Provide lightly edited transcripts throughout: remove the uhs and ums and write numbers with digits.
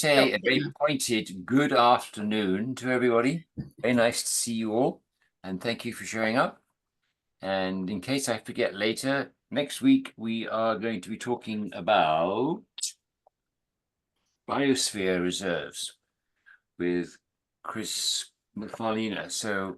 Say a very pointed good afternoon to everybody. Very nice to see you all, and thank you for showing up. And in case I forget later, next week we are going to be talking about biosphere reserves with Chris McFarlane. So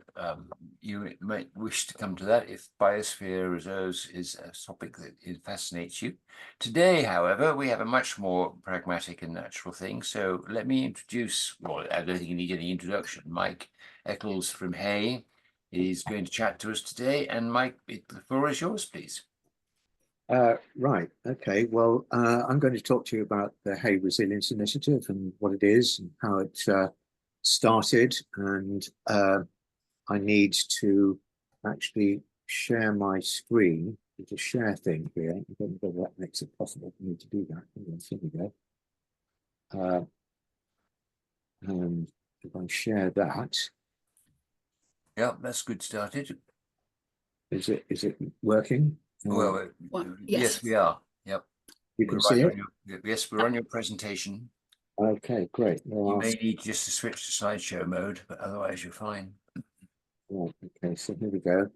you might wish to come to that if biosphere reserves is a topic that fascinates you. Today, however, we have a much more pragmatic and natural thing. So let me introduce, well, I don't think you need any introduction. Mike Eccles from Hay is going to chat to us today. And Mike, the floor is yours, please. Right. Okay. Well, I'm going to talk to you about the Hay Resilience Initiative and what it is and how it started. And I need to actually share my screen. It's a share thing here. I don't know what makes it possible for me to do that. Here we go. And if I share that. Yeah, that's good started. Is it working? Well, yes, we are. Yep. You can see it? Yes, we're on your presentation. Okay, great. You may need just to switch to slideshow mode, but otherwise you're fine. Right, okay, so here we go.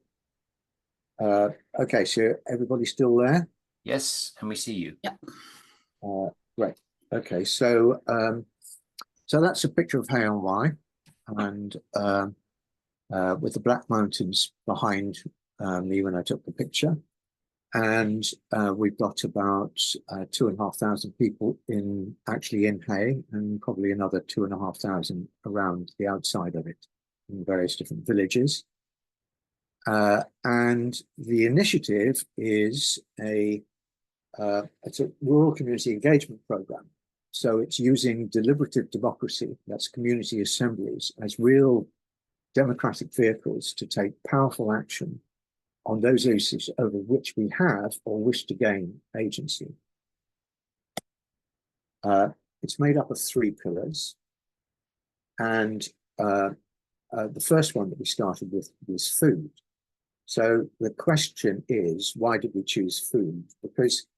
Okay, so everybody's still there? Yes, and we see you. Yep. Great. Okay, so so that's a picture of Hay on Wye, and with the Black Mountains behind me when I took the picture. And we've got about 2,500 people actually in Hay, and probably another 2,500 around the outside of it in various different villages. And the initiative is it's a rural community engagement program. So it's using deliberative democracy, that's community assemblies, as real democratic vehicles to take powerful action on those issues over which we have or wish to gain agency. It's made up of 3 pillars. And the first one that we started with was food. So the question is, why did we choose food? Because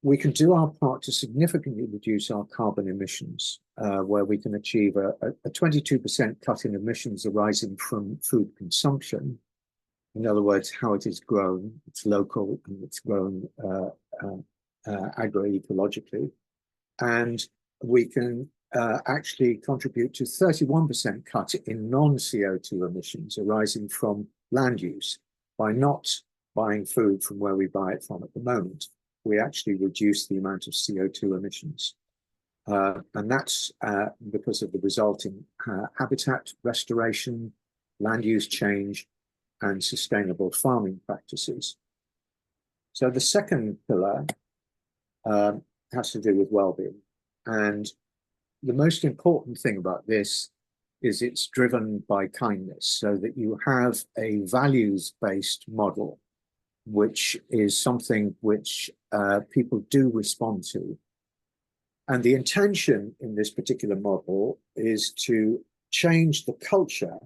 we can do our part to significantly reduce our carbon emissions, where we can achieve a 22% cut in emissions arising from food consumption. In other words, how it is grown, it's local and it's grown agroecologically. And we can actually contribute to 31% cut in non-CO2 emissions arising from land use by not buying food from where we buy it from at the moment. We actually reduce the amount of CO2 emissions. And that's because of the resulting habitat restoration, land use change, and sustainable farming practices. So the second pillar has to do with well-being. And the most important thing about this is it's driven by kindness, so that you have a values-based model, which is something which people do respond to. And the intention in this particular model is to change the culture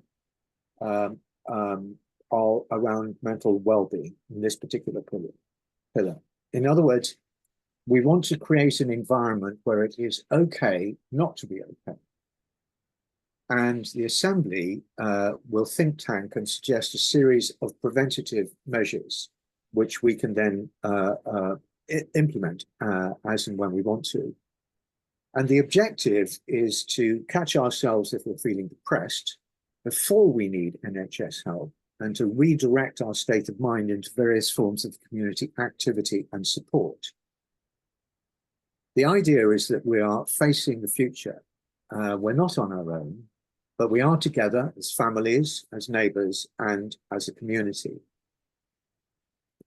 all around mental well-being in this particular pillar. In other words, we want to create an environment where it is okay not to be okay. And the Assembly will think tank and suggest a series of preventative measures, which we can then implement as and when we want to. And the objective is to catch ourselves if we're feeling depressed before we need NHS help, and to redirect our state of mind into various forms of community activity and support. The idea is that we are facing the future. We're not on our own, but we are together as families, as neighbours, and as a community.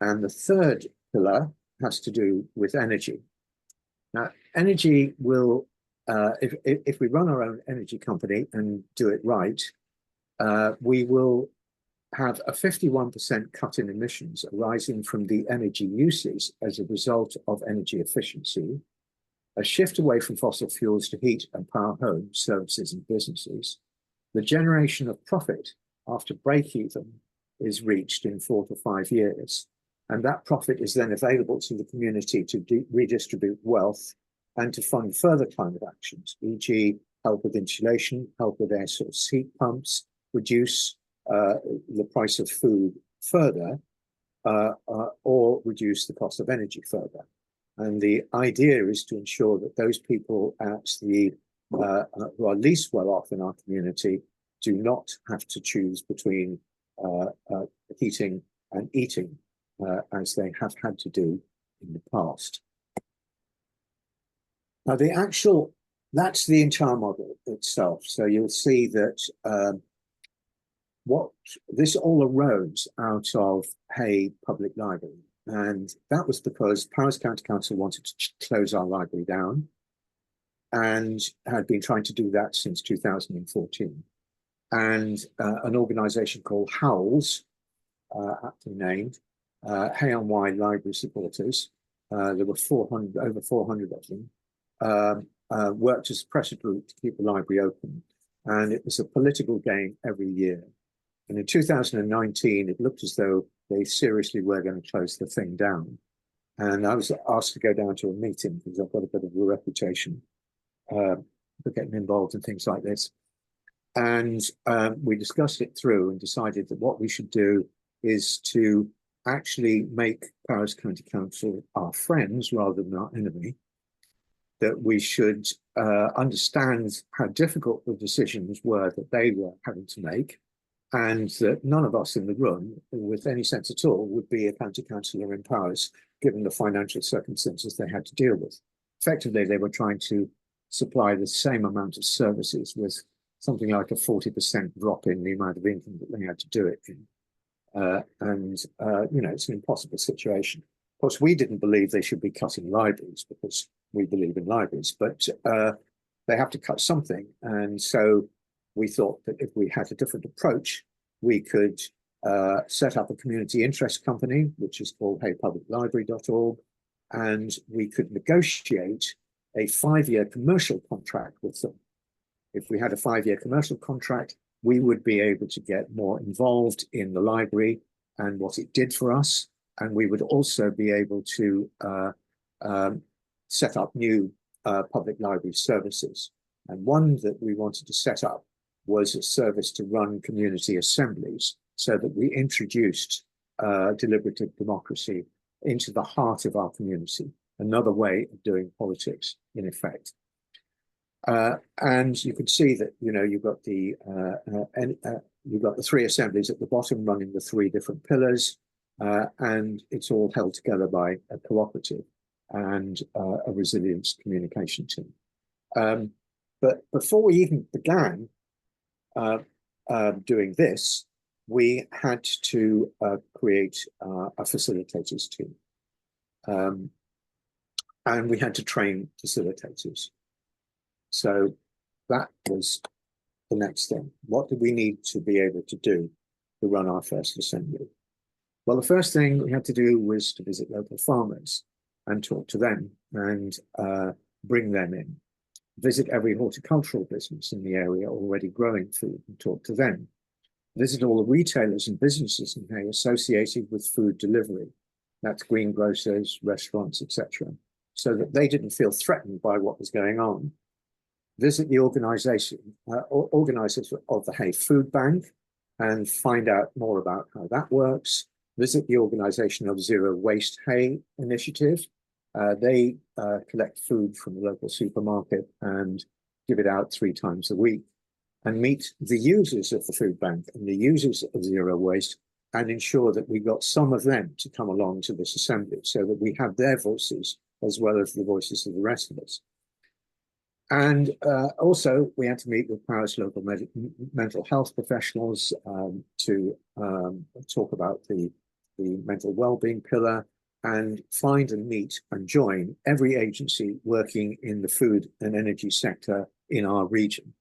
And the third pillar has to do with energy. Now, energy will, if we run our own energy company and do it right, we will have a 51% cut in emissions arising from the energy uses as a result of energy efficiency, a shift away from fossil fuels to heat and power homes, services and businesses. The generation of profit after break-even is reached in 4 to 5 years. And that profit is then available to the community to redistribute wealth and to fund further climate actions, e.g. help with insulation, help with air source heat pumps, reduce the price of food further, or reduce the cost of energy further. And the idea is to ensure that those people at the who are least well off in our community do not have to choose between heating and eating as they have had to do in the past. Now, that's the entire model itself. So you'll see that what this all arose out of Hay Public Library. And that was because Powys County Council wanted to close our library down and had been trying to do that since 2014. And an organisation called Howells, aptly named, Hay on Wye Library Supporters, there were over 400 of them, worked as a pressure group to keep the library open. And it was a political game every year. And in 2019, it looked as though they seriously were going to close the thing down. And I was asked to go down to a meeting because I've got a bit of a reputation for getting involved in things like this. And we discussed it through and decided that what we should do is to actually make Powys County Council our friends rather than our enemy, that we should understand how difficult the decisions were that they were having to make, and that none of us in the room with any sense at all would be a county councillor in Powys, given the financial circumstances they had to deal with. Effectively, they were trying to supply the same amount of services with something like a 40% drop in the amount of income that they had to do it in. You know, it's an impossible situation. Of course, we didn't believe they should be cutting libraries because we believe in libraries, but they have to cut something. And so we thought that if we had a different approach, we could set up a community interest company, which is called haypubliclibrary.org, and we could negotiate a 5-year commercial contract with them. If we had a 5-year commercial contract, we would be able to get more involved in the library and what it did for us. And we would also be able to set up new public library services. And one that we wanted to set up was a service to run community assemblies, so that we introduced deliberative democracy into the heart of our community, another way of doing politics, in effect. And you can see that, you know, you've got the 3 assemblies at the bottom running the 3 different pillars, and it's all held together by a cooperative and a resilience communication team. But before we even began doing this, we had to create a facilitators team. And we had to train facilitators. So that was the next thing. What did we need to be able to do to run our first assembly? Well, the first thing we had to do was to visit local farmers and talk to them and bring them in. Visit every horticultural business in the area already growing food and talk to them. Visit all the retailers and businesses in Hay associated with food delivery. That's greengrocers, restaurants, etc., so that they didn't feel threatened by what was going on. Visit the organizers of the Hay Food Bank and find out more about how that works. Visit the organization of Zero Waste Hay Initiative. They collect food from the local supermarket and give it out 3 times a week, and meet the users of the food bank and the users of Zero Waste, and ensure that we got some of them to come along to this assembly so that we have their voices as well as the voices of the rest of us. And also, we had to meet with Powys local mental health professionals to talk about the mental wellbeing pillar, and find and meet and join every agency working in the food and energy sector in our region.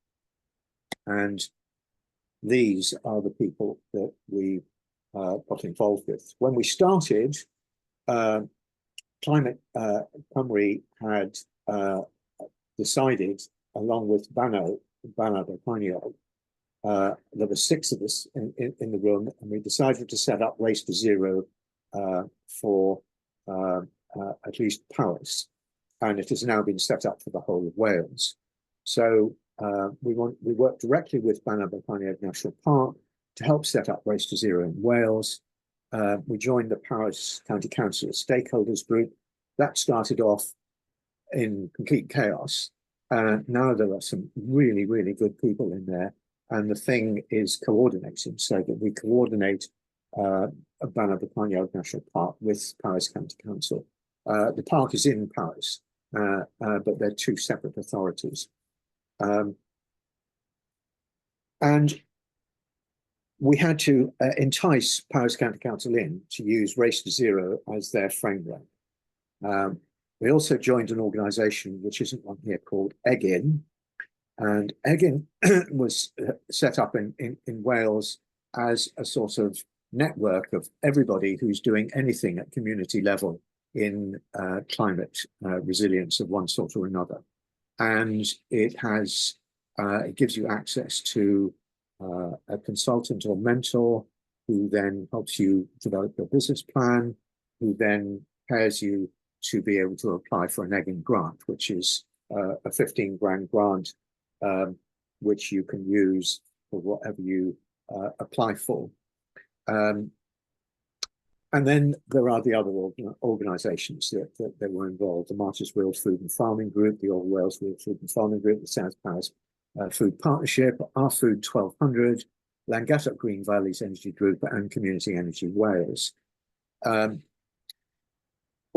And these are the people that we got involved with. When we started, Climate Cymru had decided, along with Banter, there were 6 of us in the room, and we decided to set up Race to Zero for at least Powys. and it has now been set up for the whole of Wales. So we work directly with Banter National Park to help set up Race to Zero in Wales. We joined the Powys County Council stakeholders group. That started off in complete chaos. Now there are some really, really good people in there. And the thing is coordinating so that we coordinate Banter National Park with Powys County Council. The park is in Powys, but they're two separate authorities. And we had to entice Powys County Council in to use Race to Zero as their framework. We also joined an organisation, which isn't one here, called Eggin. And Eggin was set up in Wales as a sort of network of everybody who's doing anything at community level in climate resilience of one sort or another. And it gives you access to a consultant or mentor who then helps you develop your business plan, who then pairs you to be able to apply for an Eggin grant, which is a 15 grand grant, which you can use for whatever you apply for. And then there are the other organisations that were involved: the Martyrs Weald Food and Farming Group, the All Wales Weald Food and Farming Group, the South Powys Food Partnership, Our Food 1200, Llangata Green Valleys Energy Group, and Community Energy Wales.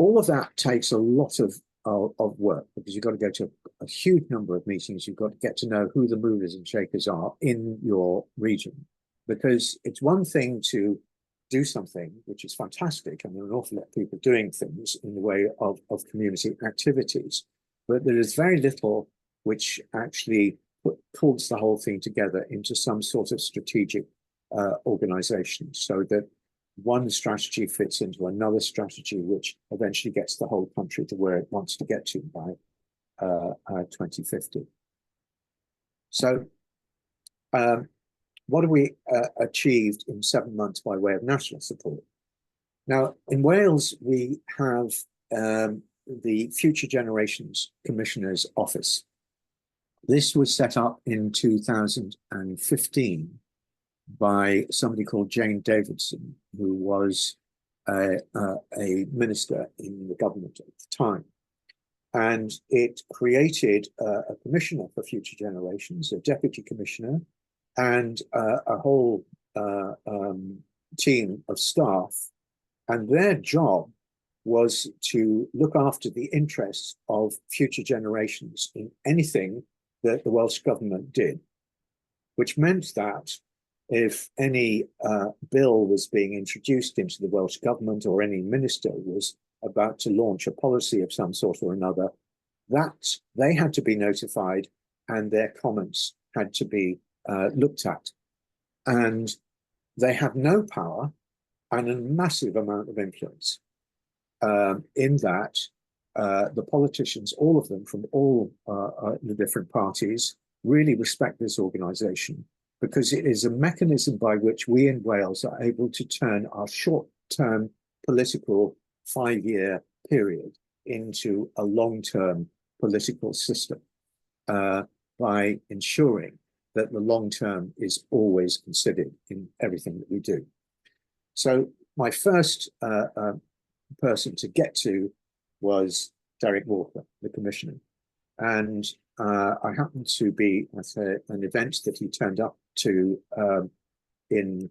All of that takes a lot of work, because you've got to go to a huge number of meetings. You've got to get to know who the movers and shakers are in your region, because it's one thing to do something, which is fantastic, and there are an awful lot of people doing things in the way of community activities, but there is very little which actually pulls the whole thing together into some sort of strategic organization, so that one strategy fits into another strategy, which eventually gets the whole country to where it wants to get to by 2050. So what have we achieved in 7 months by way of national support? Now, in Wales, we have the Future Generations Commissioner's Office. This was set up in 2015 by somebody called Jane Davidson, who was a minister in the government at the time. And it created a commissioner for future generations, a deputy commissioner, and a whole team of staff. And their job was to look after the interests of future generations in anything that the Welsh government did, which meant that if any bill was being introduced into the Welsh government, or any minister was about to launch a policy of some sort or another, that they had to be notified and their comments had to be looked at. And they had no power and a massive amount of influence in that the politicians, all of them from all the different parties, really respect this organisation, because it is a mechanism by which we in Wales are able to turn our short-term political 5-year period into a long-term political system by ensuring that the long term is always considered in everything that we do. So my first person to get to was Derek Walker, the commissioner. And I happened to be at an event that he turned up to in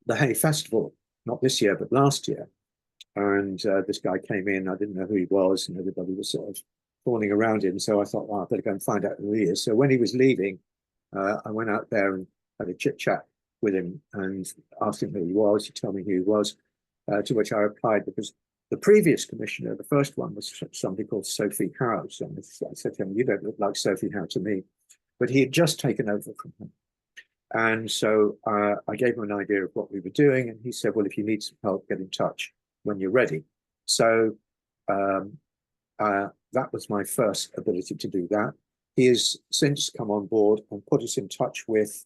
the Hay Festival, not this year, but last year. And this guy came in, I didn't know who he was, and everybody was sort of fawning around him. So I thought, well, I better go and find out who he is. So when he was leaving, I went out there and had a chit chat with him and asked him who he was. He told me who he was, to which I replied, because the previous commissioner, the first one, was somebody called Sophie Howe. So I said to him, you don't look like Sophie Howe to me. But he had just taken over from him. And so I gave him an idea of what we were doing. And he said, well, if you need some help, get in touch when you're ready. So that was my first ability to do that. He has since come on board and put us in touch with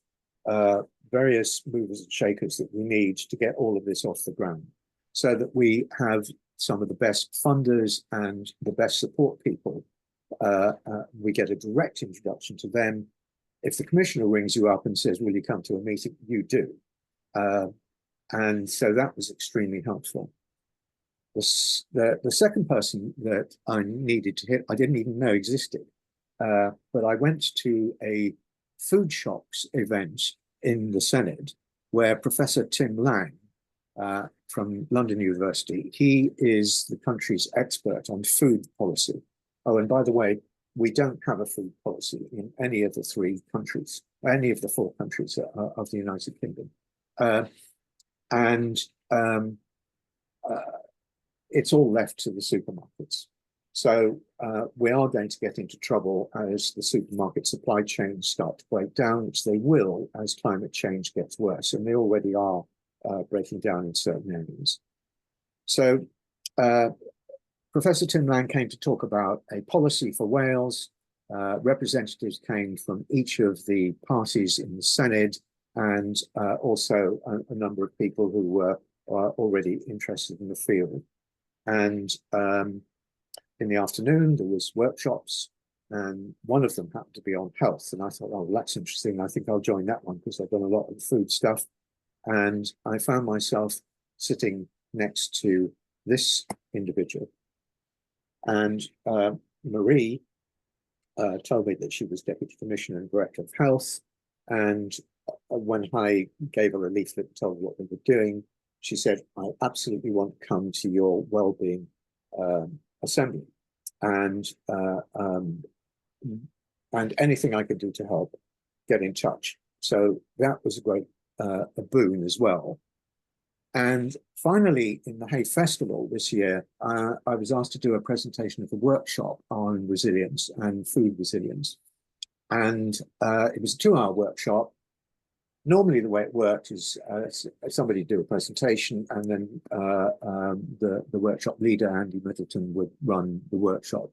various movers and shakers that we need to get all of this off the ground, so that we have some of the best funders and the best support people. We get a direct introduction to them. If the commissioner rings you up and says, will you come to a meeting? You do. And so that was extremely helpful. The second person that I needed to hit, I didn't even know existed, but I went to a food shocks event in the Senate where Professor Tim Lang from London University, he is the country's expert on food policy. Oh, and by the way, we don't have a food policy in any of the three countries, any of the four countries of the United Kingdom. It's all left to the supermarkets. So we are going to get into trouble as the supermarket supply chains start to break down, which they will as climate change gets worse, and they already are breaking down in certain areas. So Professor Tim Lang came to talk about a policy for Wales. Representatives came from each of the parties in the Senate, and also a number of people who were already interested in the field. And in the afternoon, there was workshops, and one of them happened to be on health. And I thought, oh, that's interesting. I think I'll join that one because I've done a lot of food stuff. And I found myself sitting next to this individual. And Marie told me that she was Deputy Commissioner and Director of Health. And when I gave her a leaflet and told her what we were doing, she said, I absolutely want to come to your wellbeing assembly. And anything I could do to help, get in touch. So that was a great a boon as well. And finally, in the Hay Festival this year, I was asked to do a presentation of a workshop on resilience and food resilience. And it was a 2-hour workshop. Normally, the way it worked is somebody do a presentation, and then the workshop leader, Andy Middleton, would run the workshop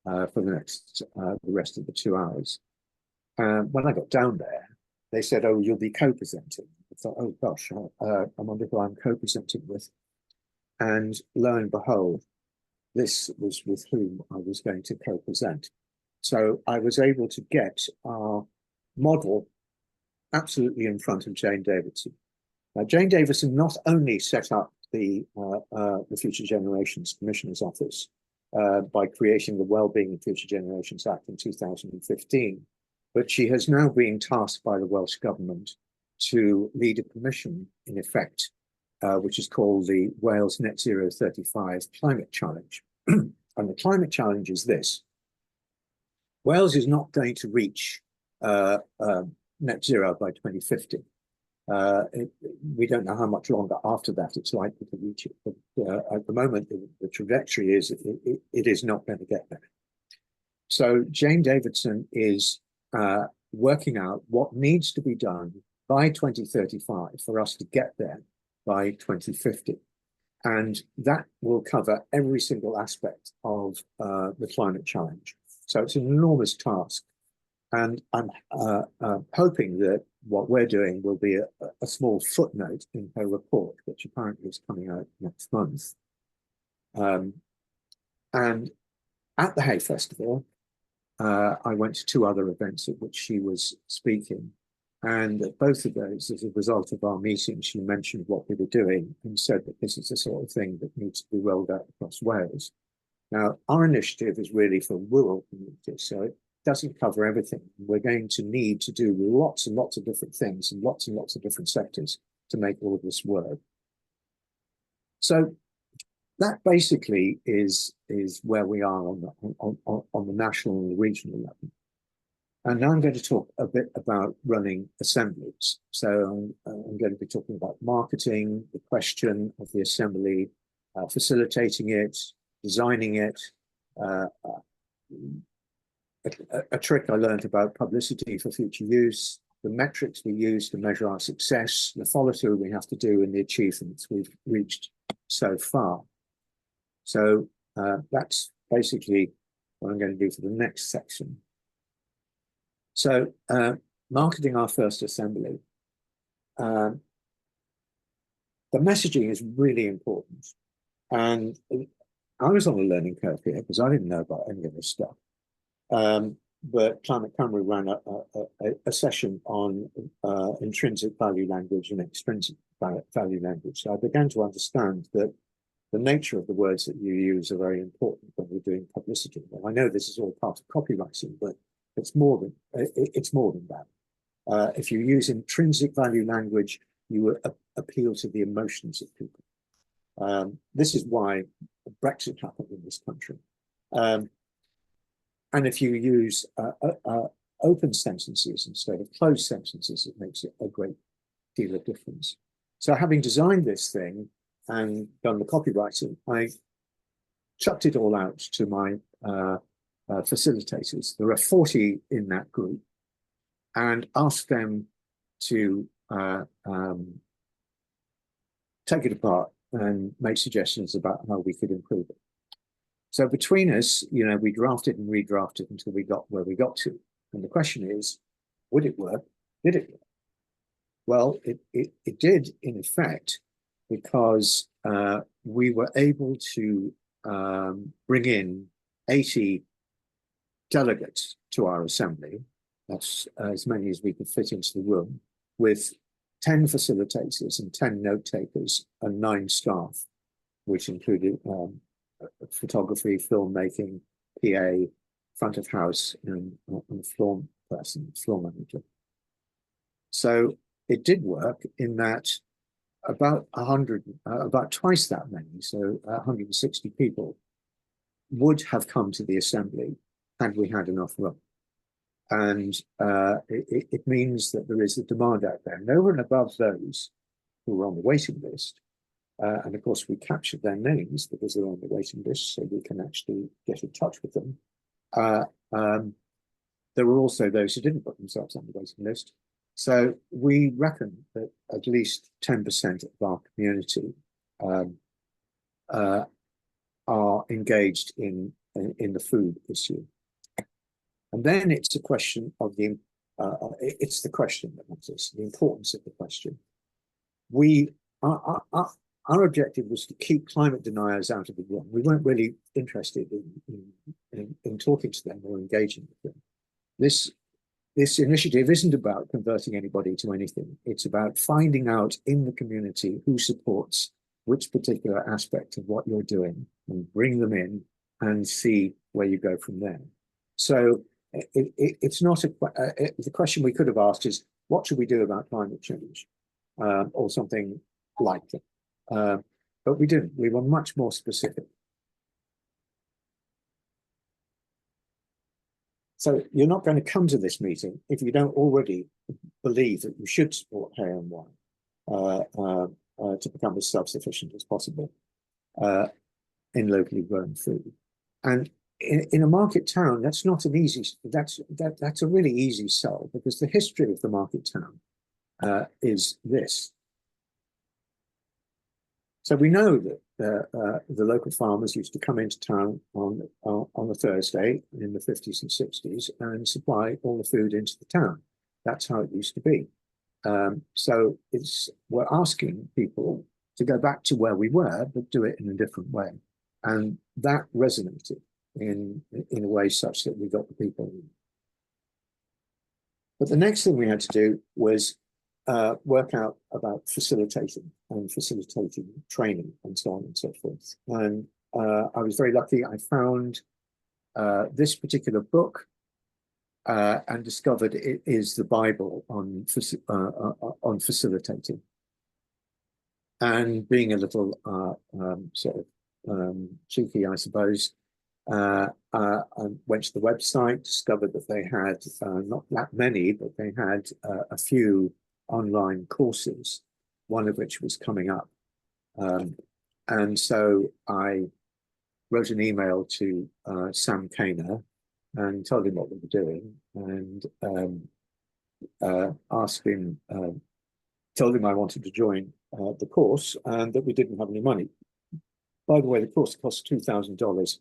for the rest of the 2 hours. When I got down there, they said, "Oh, you'll be co-presenting." I thought, "Oh gosh, I wonder who I'm co-presenting with." And lo and behold, this was with whom I was going to co-present. So I was able to get our model absolutely in front of Jane Davidson. Now, Jane Davidson not only set up the Future Generations Commissioner's Office by creating the Wellbeing and Future Generations Act in 2015, but she has now been tasked by the Welsh Government to lead a commission, in effect, which is called the Wales Net Zero 35 Climate Challenge. And the climate challenge is this: Wales is not going to reach net zero by 2050. We don't know how much longer after that it's likely to reach it, but at the moment the trajectory is it is not going to get there. So Jane Davidson is working out what needs to be done by 2035 for us to get there by 2050. And that will cover every single aspect of the climate challenge. So it's an enormous task. And I'm hoping that what we're doing will be a small footnote in her report, which apparently is coming out next month. And at the Hay Festival, I went to 2 other events at which she was speaking. And at both of those, as a result of our meeting, she mentioned what we were doing and said that this is the sort of thing that needs to be rolled out across Wales. Now, our initiative is really for rural communities, so it doesn't cover everything. We're going to need to do lots and lots of different things in lots and lots of different sectors to make all of this work. So that basically is where we are on the national and the regional level. And now I'm going to talk a bit about running assemblies. So I'm going to be talking about marketing, the question of the assembly, facilitating it, designing it, a trick I learned about publicity for future use, the metrics we use to measure our success, the follow-through we have to do, and the achievements we've reached so far. So that's basically what I'm going to do for the next section. So marketing our first assembly. The messaging is really important. And I was on a learning curve here because I didn't know about any of this stuff. But Climate Camera ran a session on intrinsic value language and extrinsic value language. So I began to understand that the nature of the words that you use are very important when we're doing publicity. And I know this is all part of copywriting, but it's more than that. If you use intrinsic value language, you appeal to the emotions of people. This is why Brexit happened in this country. And if you use open sentences instead of closed sentences, it makes a great deal of difference. So having designed this thing and done the copywriting, I chucked it all out to my facilitators. There are 40 in that group, and asked them to take it apart and make suggestions about how we could improve it. So between us, we drafted and redrafted until we got where we got to. And the question is, would it work? Did it work? Well, it did, in effect, because we were able to bring in 80 delegates to our assembly. That's as many as we could fit into the room, with 10 facilitators and 10 note takers and 9 staff, which included photography, filmmaking, PA, front of house, and floor person, floor manager. So it did work in that about twice that many, so 160 people would have come to the assembly had we had enough room. And it means that there is a demand out there. And over and above those who were on the waiting list, and of course we captured their names because they're on the waiting list, so we can actually get in touch with them. There were also those who didn't put themselves on the waiting list. So we reckon that at least 10% of our community are engaged in the food issue. And then it's a question of it's the question that matters, the importance of the question. Our objective was to keep climate deniers out of the room. We weren't really interested in talking to them or engaging with them. This initiative isn't about converting anybody to anything. It's about finding out in the community who supports which particular aspect of what you're doing and bring them in and see where you go from there. So it's not the question we could have asked is, what should we do about climate change? Or something like that. But we didn't. We were much more specific. So you're not going to come to this meeting if you don't already believe that you should support Hay&Y to become as self-sufficient as possible in locally grown food. And in a market town, that's not an easy. That's a really easy sell, because the history of the market town is this. So we know that the local farmers used to come into town on a Thursday in the 50s and 60s and supply all the food into the town. That's how it used to be. So we're asking people to go back to where we were, but do it in a different way. And that resonated in a way such that we got the people in. But the next thing we had to do was work out about facilitating training and so on and so forth. And I was very lucky. I found this particular book and discovered it is the Bible on facilitating. And being a little cheeky, I suppose, I went to the website, discovered that they had not that many, but they had a few online courses, one of which was coming up. And so I wrote an email to Sam Kaner and told him what we were doing, and asked him, told him I wanted to join the course and that we didn't have any money. By the way, the course cost $2,000,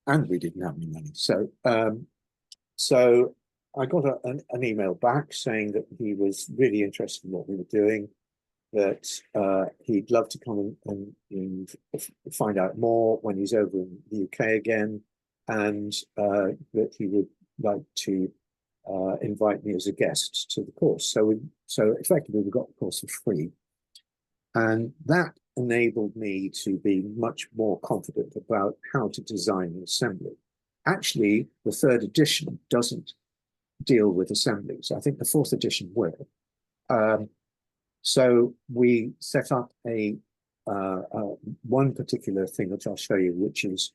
and we didn't have any money. So, so I got an email back saying that he was really interested in what we were doing, that he'd love to come and find out more when he's over in the UK again, and that he would like to invite me as a guest to the course. So effectively, we got the course for free, and that enabled me to be much more confident about how to design an assembly. Actually, the third edition doesn't deal with assemblies. I think the fourth edition will. So we set up one particular thing which I'll show you, which is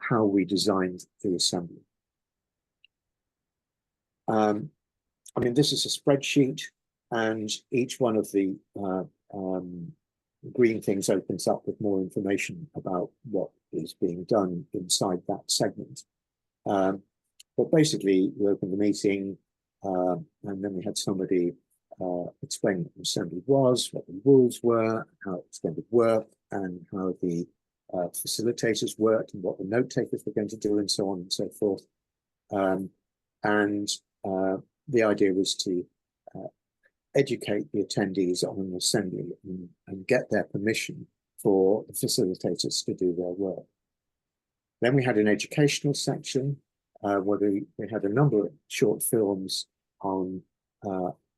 how we designed the assembly. I mean, this is a spreadsheet, and each one of the green things opens up with more information about what is being done inside that segment. But basically, we opened the meeting, and then we had somebody explain what the assembly was, what the rules were, how it was going to work, and how the facilitators worked, and what the note takers were going to do, and so on and so forth. The idea was to educate the attendees on an assembly and get their permission for the facilitators to do their work. Then we had an educational section where we had a number of short films on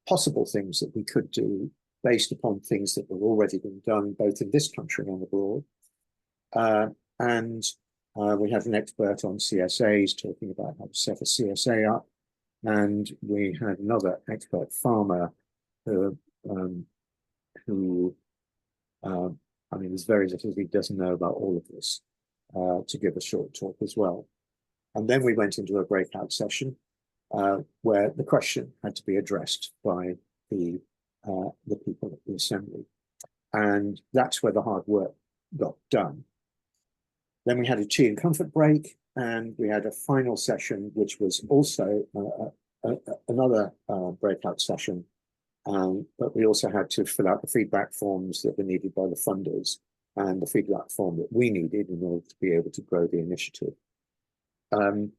possible things that we could do based upon things that were already being done both in this country and abroad. We had an expert on CSAs talking about how to set a CSA up. And we had another expert farmer who I mean, there's very little he doesn't know about all of this, to give a short talk as well. And then we went into a breakout session where the question had to be addressed by the people at the assembly. And that's where the hard work got done. Then we had a tea and comfort break, and we had a final session, which was also another breakout session. But we also had to fill out the feedback forms that were needed by the funders and the feedback form that we needed in order to be able to grow the initiative. And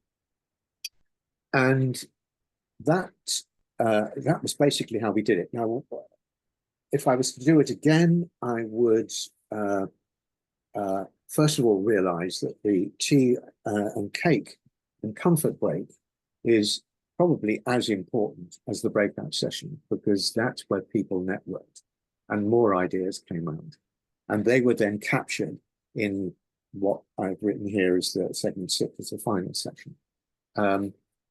that was basically how we did it. Now, if I was to do it again, I would first of all realize that the tea and cake and comfort break is probably as important as the breakout session, because that's where people networked and more ideas came out. And they were then captured in what I've written here as the segment 6 as the final section.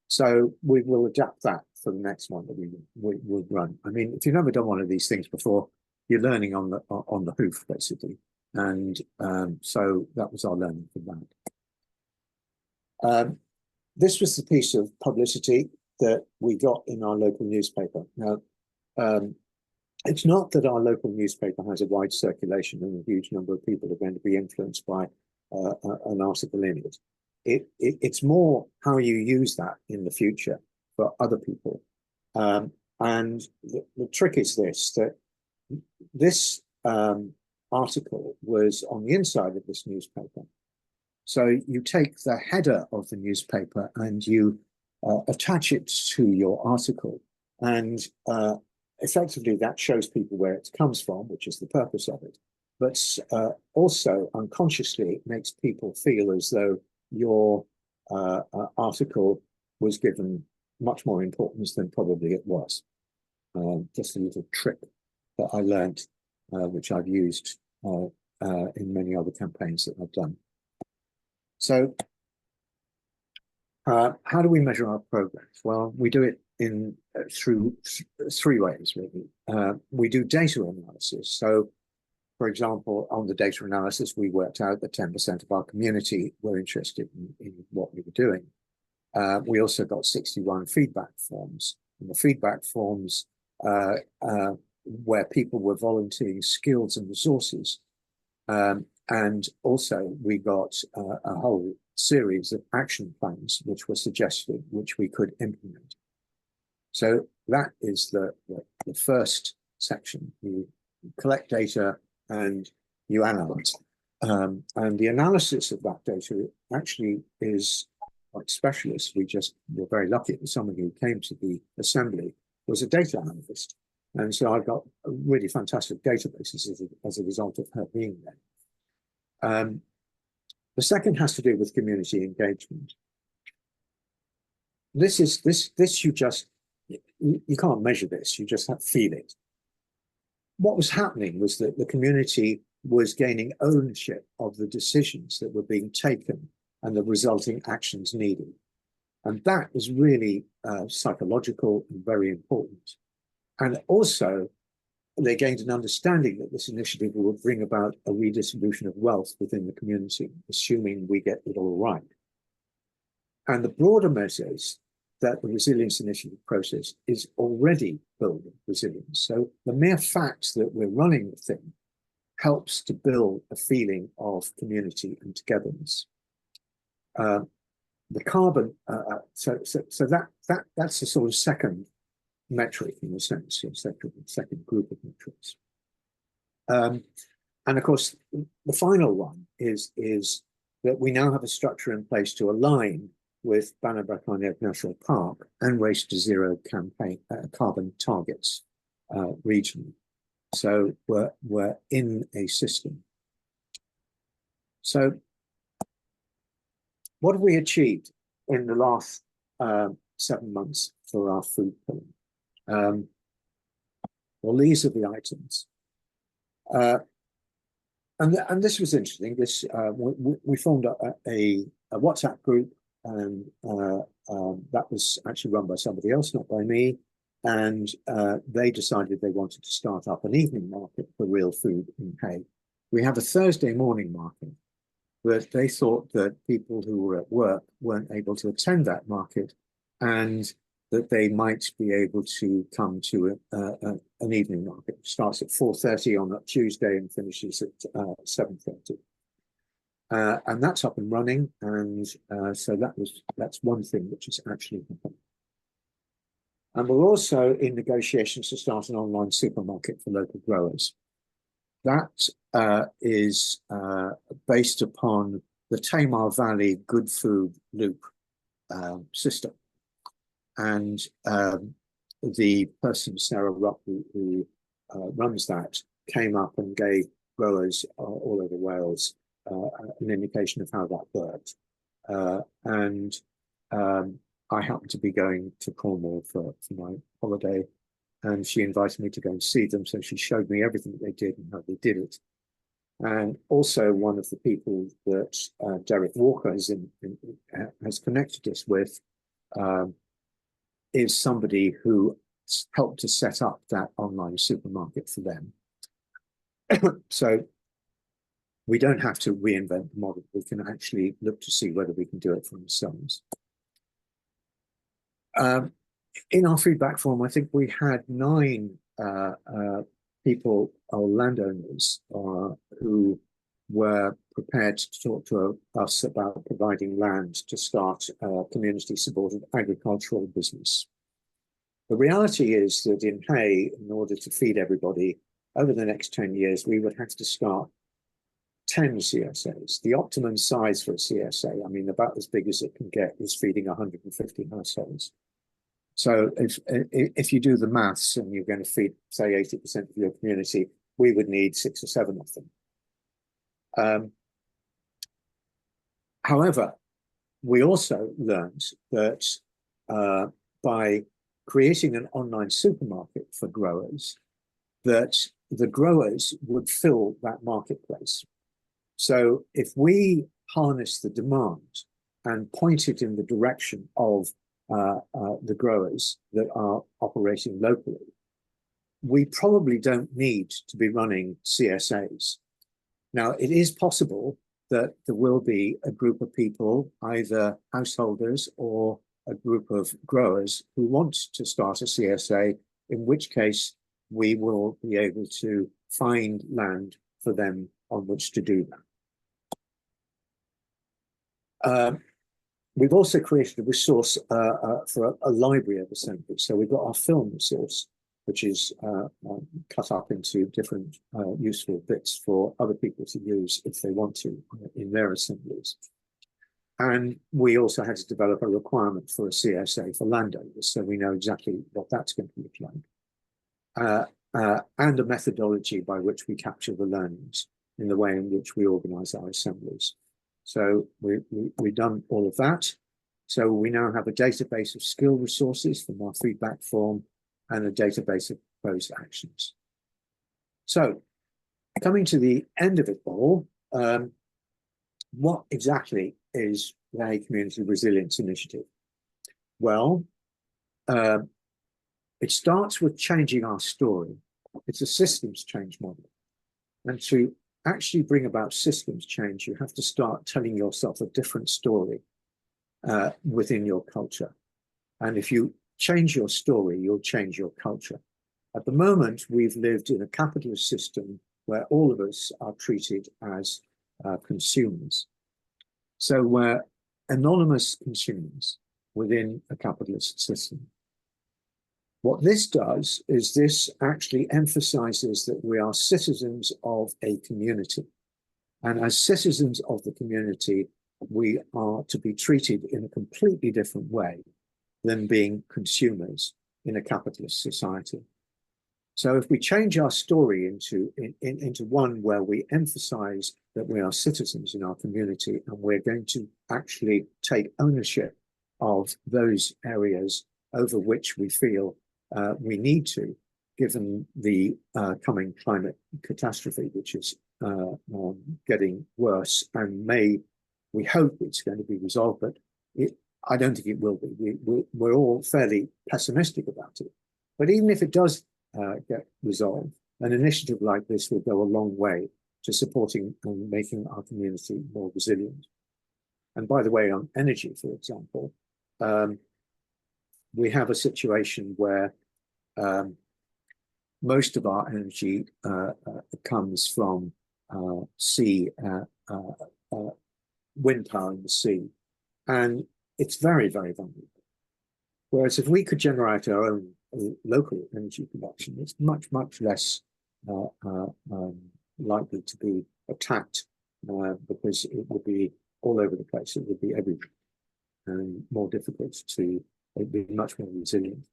So we will adapt that for the next one that we will run. I mean, if you've never done one of these things before, you're learning on the hoof, basically. And so that was our learning from that. This was the piece of publicity that we got in our local newspaper. Now, it's not that our local newspaper has a wide circulation and a huge number of people are going to be influenced by an article in it. It's more how you use that in the future for other people. And the trick is this, that this article was on the inside of this newspaper. So you take the header of the newspaper and you attach it to your article, and effectively that shows people where it comes from, which is the purpose of it. But also unconsciously it makes people feel as though your article was given much more importance than probably it was. Just a little trick that I learned, which I've used in many other campaigns that I've done. So how do we measure our progress? Well, we do it through three ways, really. We do data analysis. So, for example, on the data analysis, we worked out that 10% of our community were interested in what we were doing. We also got 61 feedback forms. And the feedback forms where people were volunteering skills and resources. And also we got a whole series of action plans which were suggested, which we could implement. So that is the first section. You collect data and you analyze. And the analysis of that data actually is quite specialist. We're very lucky that someone who came to the assembly was a data analyst. And so I've got a really fantastic databases as a result of her being there. The second has to do with community engagement. This you can't measure this, you just have to feel it. What was happening was that the community was gaining ownership of the decisions that were being taken and the resulting actions needed. And that is really psychological and very important. And also, they gained an understanding that this initiative would bring about a redistribution of wealth within the community, assuming we get it all right. And the broader measures that the resilience initiative process is already building resilience. So the mere fact that we're running the thing helps to build a feeling of community and togetherness. The carbon, so that's the sort of second metric in a sense, second group of metrics. And of course, the final one is that we now have a structure in place to align with Banner National Park and Race to Zero campaign carbon targets regionally. So we're in a system. So what have we achieved in the last 7 months for our food pillar? Well, these are the items. And this was interesting. This we formed a WhatsApp group, and that was actually run by somebody else, not by me. And they decided they wanted to start up an evening market for real food in Hay. We have a Thursday morning market, but they thought that people who were at work weren't able to attend that market, and that they might be able to come to an evening market. It starts at 4:30 on a Tuesday and finishes at 7:30. And that's up and running, and so that's one thing which is actually happening. And we're also in negotiations to start an online supermarket for local growers. That is based upon the Tamar Valley Good Food Loop system. And the person, Sarah Rupp, who runs that, came up and gave growers all over Wales an indication of how that worked. And I happened to be going to Cornwall for my holiday, and she invited me to go and see them. So she showed me everything that they did and how they did it. And also one of the people that Derek Walker has connected us with is somebody who helped to set up that online supermarket for them. So we don't have to reinvent the model. We can actually look to see whether we can do it for ourselves. In our feedback form, I think we had 9 people or landowners who were prepared to talk to us about providing land to start a community-supported agricultural business. The reality is that in Hay, in order to feed everybody, over the next 10 years, we would have to start 10 CSAs. The optimum size for a CSA, I mean, about as big as it can get, is feeding 150 households. So if you do the maths and you're going to feed, say, 80% of your community, we would need 6 or 7 of them. However, we also learned that by creating an online supermarket for growers, that the growers would fill that marketplace. So if we harness the demand and point it in the direction of the growers that are operating locally, we probably don't need to be running CSAs. Now, it is possible that there will be a group of people, either householders or a group of growers, who want to start a CSA, in which case we will be able to find land for them on which to do that. We've also created a resource for a library of assemblies. So we've got our film resource, which is cut up into different useful bits for other people to use if they want to in their assemblies. And we also had to develop a requirement for a CSA for landowners, so we know exactly what that's going to look like. and a methodology by which we capture the learnings in the way in which we organize our assemblies. So we've done all of that. So we now have a database of skill resources from our feedback form and a database of proposed actions. So coming to the end of it all, what exactly is the Community Resilience Initiative? Well, it starts with changing our story. It's a systems change model. And to actually bring about systems change, you have to start telling yourself a different story within your culture. And if you change your story, you'll change your culture. At the moment, we've lived in a capitalist system where all of us are treated as consumers. So we're anonymous consumers within a capitalist system. What this does is this actually emphasizes that we are citizens of a community. And as citizens of the community, we are to be treated in a completely different way than being consumers in a capitalist society. So if we change our story into one where we emphasize that we are citizens in our community and we're going to actually take ownership of those areas over which we feel we need to, given the coming climate catastrophe, which is getting worse and we hope it's going to be resolved, but I don't think it will be. We're all fairly pessimistic about it. But even if it does get resolved, an initiative like this will go a long way to supporting and making our community more resilient. And by the way, on energy, for example, we have a situation where most of our energy comes from sea, wind power in the sea, and it's very, very vulnerable. Whereas if we could generate our own local energy production, it's much, much less likely to be attacked because it would be all over the place. It would be everywhere and more difficult to, it'd be much more resilient.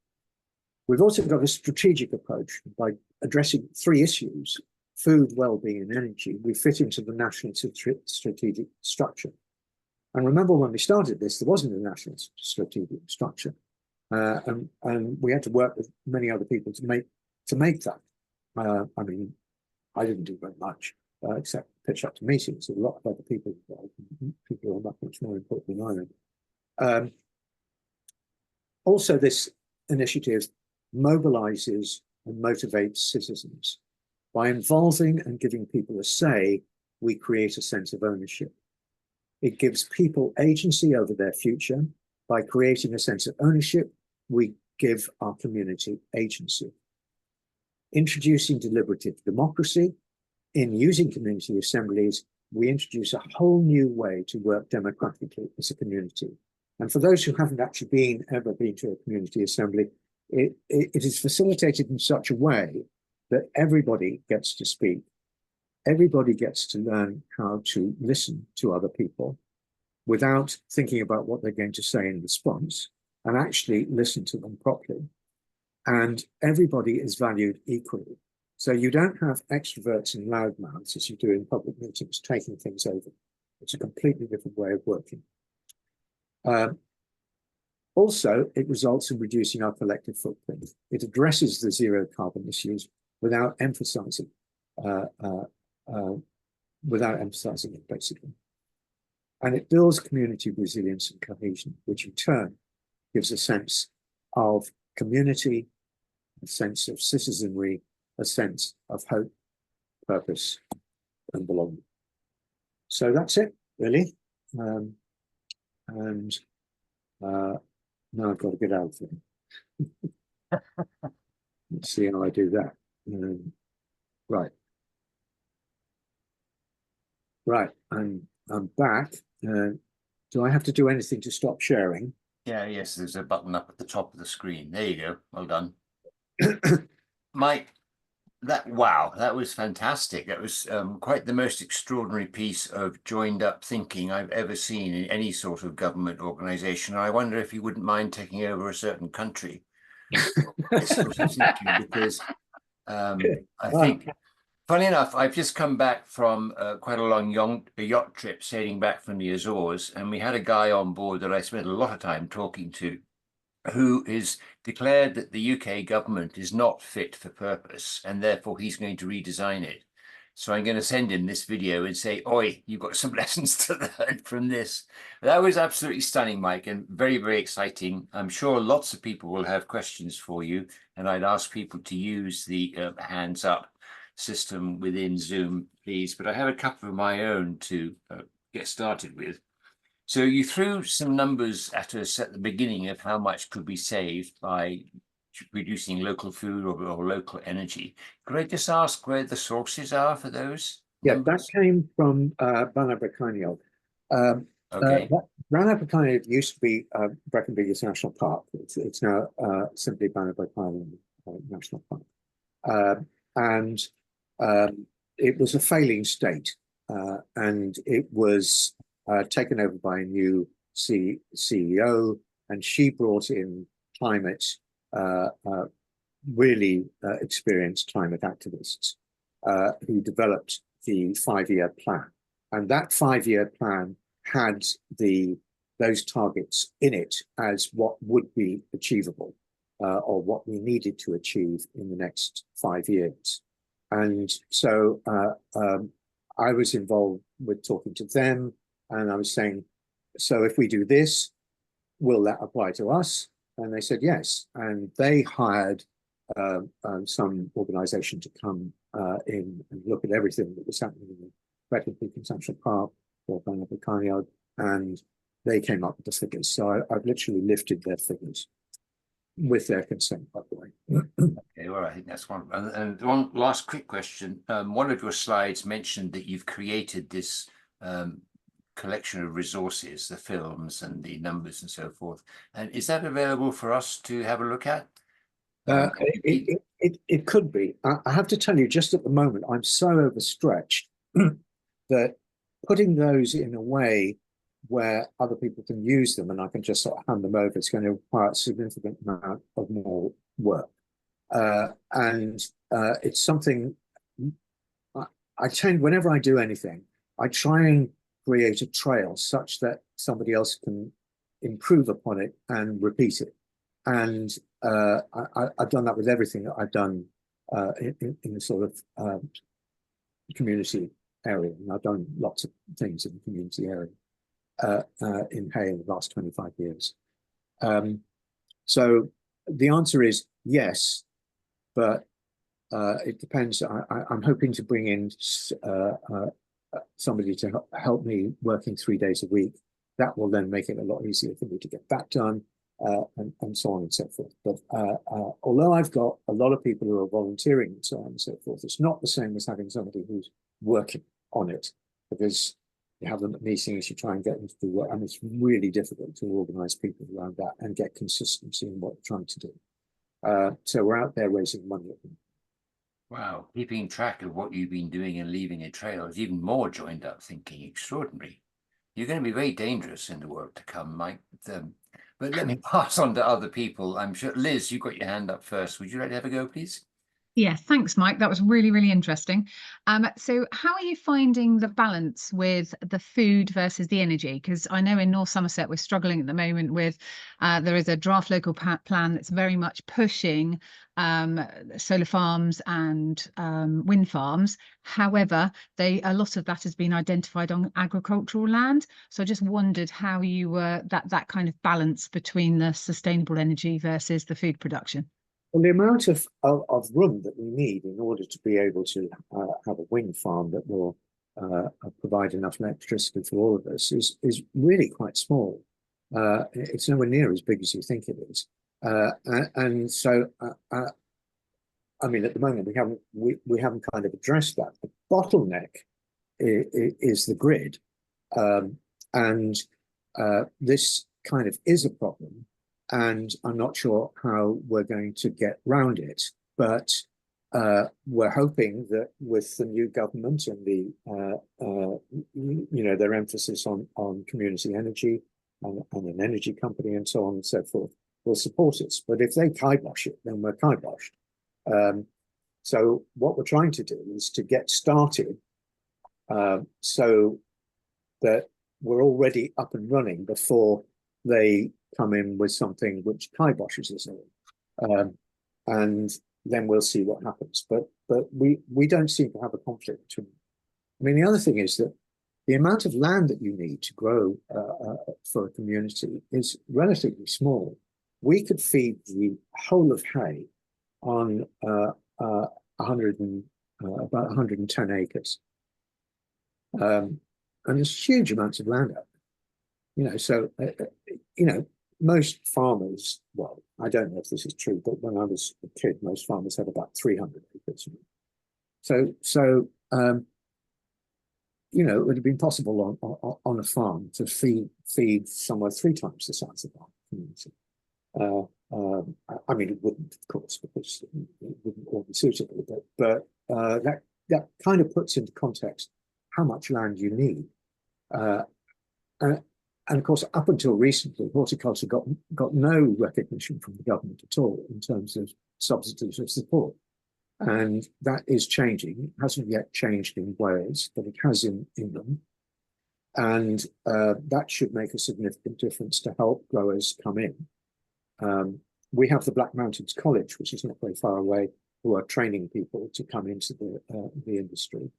We've also got a strategic approach by addressing three issues: food, well-being, and energy. We fit into the national strategic structure. And remember, when we started this, there wasn't a national strategic structure. And we had to work with many other people to make that. I mean, I didn't do very much except pitch up to meetings. A lot of other people are much more important than I am. Also, this initiative mobilizes and motivates citizens. By involving and giving people a say, we create a sense of ownership. It gives people agency over their future. By creating a sense of ownership, we give our community agency. Introducing deliberative democracy. In using community assemblies, we introduce a whole new way to work democratically as a community. And for those who haven't actually ever been to a community assembly, it is facilitated in such a way that everybody gets to speak. Everybody gets to learn how to listen to other people without thinking about what they're going to say in response, and actually listen to them properly. And everybody is valued equally. So you don't have extroverts and loudmouths as you do in public meetings taking things over. It's a completely different way of working. Also, it results in reducing our collective footprint. It addresses the zero carbon issues without emphasizing it, basically. And it builds community resilience and cohesion, which in turn gives a sense of community, a sense of citizenry, a sense of hope, purpose, and belonging. So that's it, really. Now I've got to get out of here. Let's see how I do that. Right. Right, I'm back. Do I have to do anything to stop sharing? Yeah, yes, there's a button up at the top of the screen. There you go. Well done. Mike, wow, that was fantastic. That was quite the most extraordinary piece of joined up thinking I've ever seen in any sort of government organization. I wonder if you wouldn't mind taking over a certain country. This sort of thinking, because I Well, think, funny enough, I've just come back from quite a long yacht trip sailing back from the Azores, and we had a guy on board that I spent a lot of time talking to, who is declared that the UK government is not fit for purpose, and therefore he's going to redesign it. So I'm going to send him this video and say, "Oi, you've got some lessons to learn from this." That was absolutely stunning, Mike, and very, very exciting. I'm sure lots of people will have questions for you, and I'd ask people to use the hands up system within Zoom, please. But I have a couple of my own to get started with. So you threw some numbers at us at the beginning of how much could be saved by reducing local food or local energy. Could I just ask where the sources are for those yeah, that numbers? came from Banter. Okay. Banter used to be Brecon Beacons National Park. It's now simply Banter National Park. And it was a failing state, and it was taken over by a new CEO, and she brought in climate, really experienced climate activists who developed the 5-year plan. And that 5-year plan had those targets in it as what would be achievable, or what we needed to achieve in the next 5 years. And so I was involved with talking to them, and I was saying, so if we do this, will that apply to us? And they said yes. And they hired some organization to come in and look at everything that was happening in the Brecon Beacons National Park or Banner, and they came up with the figures. So I've literally lifted their figures with their consent, by the way. Okay, well, I think that's one. And one last quick question. One of your slides mentioned that you've created this collection of resources, the films and the numbers and so forth. And is that available for us to have a look at? It could be. I have to tell you, just at the moment, I'm so overstretched that putting those in a way where other people can use them and I can just sort of hand them over, it's going to require a significant amount of more work. And it's something I tend, whenever I do anything, I try and create a trail such that somebody else can improve upon it and repeat it. And I've done that with everything that I've done in the sort of community area. And I've done lots of things in the community area in Hay in the last 25 years. So the answer is yes, but it depends. I'm hoping to bring in somebody to help me working 3 days a week. That will then make it a lot easier for me to get that done, and so on and so forth. But although I've got a lot of people who are volunteering and so on and so forth, it's not the same as having somebody who's working on it, because you have them at meetings, you try and get them to do work, and it's really difficult to organize people around that and get consistency in what you're trying to do. So we're out there raising money at them. Wow, keeping track of what you've been doing and leaving a trail is even more joined up thinking. Extraordinary. You're going to be very dangerous in the work to come, Mike. But let me pass on to other people. I'm sure, Liz, you got your hand up first. Would you like to have a go, please? Yeah, thanks, Mike. That was really, really interesting. So how are you finding the balance with the food versus the energy? Because I know in North Somerset we're struggling at the moment with there is a draft local plan that's very much pushing solar farms and wind farms. However, a lot of that has been identified on agricultural land. So I just wondered how you were that kind of balance between the sustainable energy versus the food production. Well, the amount of room that we need in order to be able to have a wind farm that will provide enough electricity for all of us is really quite small. It's nowhere near as big as you think it is. And so, I mean, at the moment we haven't kind of addressed that. The bottleneck is the grid, and this kind of is a problem. And I'm not sure how we're going to get round it, but we're hoping that with the new government and their emphasis on community energy and an energy company and so on and so forth, will support us. But if they kibosh it, then we're kiboshed. So what we're trying to do is to get started so that we're already up and running before they come in with something which kiboshes us all. And then we'll see what happens. But we don't seem to have a conflict between them. I mean, the other thing is that the amount of land that you need to grow for a community is relatively small. We could feed the whole of Hay on about 110 acres. And there's huge amounts of land out there. So, most farmers, well, I don't know if this is true, but when I was a kid, most farmers had about 300 acres. So it would have been possible on a farm to feed somewhere 3 times the size of our community. I mean, it wouldn't, of course, because it wouldn't all be suitable, but that kind of puts into context how much land you need. And of course, up until recently, horticulture got no recognition from the government at all in terms of subsidies of support. And that is changing. It hasn't yet changed in Wales, but it has in England. And that should make a significant difference to help growers come in. We have the Black Mountains College, which is not very far away, who are training people to come into the industry.